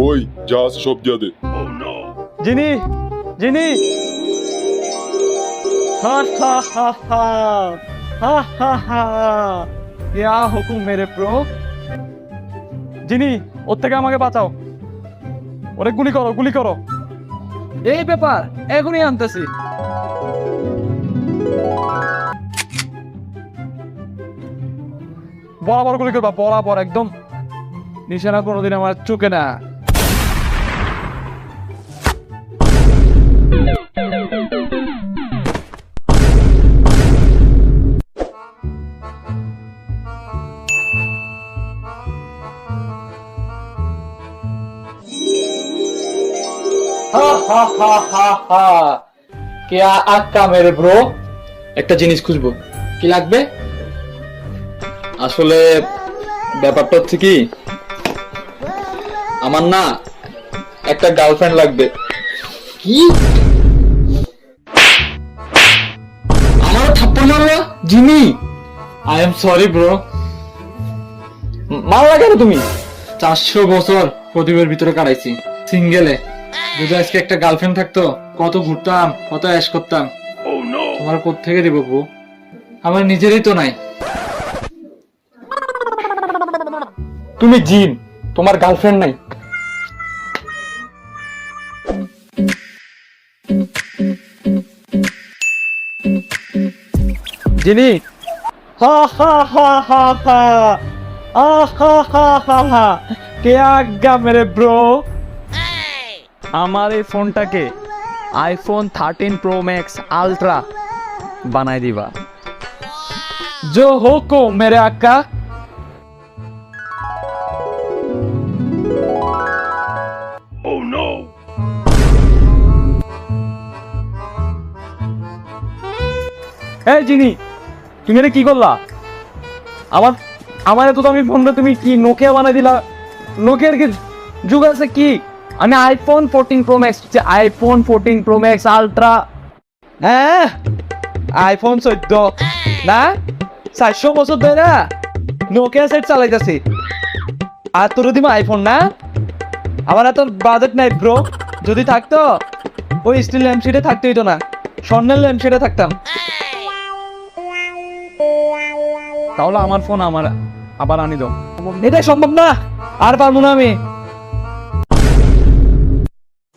ওই যা আছে সব দিয়া দে। জিনি জিনি हा हा हा हा हा हा हा क्या हुकुम मेरे प्रो জিনি ওর থেকে আমাকে বাঁচাও ওরে গুলি করো এই ব্যাপার এখনই আনতেছি বরাবর গুলি করবা বরাবর একদম নিশানা কোনোদিন আমার চোখে না क्या আক্কা মেরে ব্রো একটা জিনিস খুঁজবো। কি লাগবে আসলে ব্যাপারটা হচ্ছে কি, আমার না একটা গার্লফ্রেন্ড লাগবে। কি আমারও থাপ্পড় মারলো Jimmy. I am sorry bro মারলা কেন তুমি? 400 বছর প্রদীপের ভিতরে কাটাইছি সিঙ্গেলে। যদি আজকে একটা গার্লফ্রেন্ড থাকতো, কত ঘুরতাম, কত অ্যাশ করতাম। তোমার কোত্থেকে দিব বউ? আমার নিজেরই তো নাই। তুমি জিন, তোমার গার্লফ্রেন্ড নাই। জিনি হা হা হা হা হা হা হা হা হা क्या আজ্ঞা মেরে ব্রো আমার এই ফোনটাকে আইফোন 13 প্রো ম্যাক্স আলট্রা বানাই দিবা जो हुकुम मेरे আক্কা এই জিনি তুমি এটা কি করলা আমার এত দামি ফোনটা তুমি কি নোকিয়া বানাই দিলা নোকিয়ার কি যুগ আছে কি আমি iPhone 14 pro max iPhone 14 pro max ultra হ্যাঁ আইফোন 14 না 400 বছর ধরে নোকিয়া সেট চালাইতেছি আর তোর দিমা আইফোন না আমার এত বাজেট নাই ব্রো যদি থাকতো ওই স্টিল ল্যাম্পশিটে থাকতে হইতো না স্বর্ণের ল্যাম্পশিটে থাকতাম তাহলে আমার ফোন আমার আবার আনি দাও এটাই সম্ভব না আর পারবো না আমি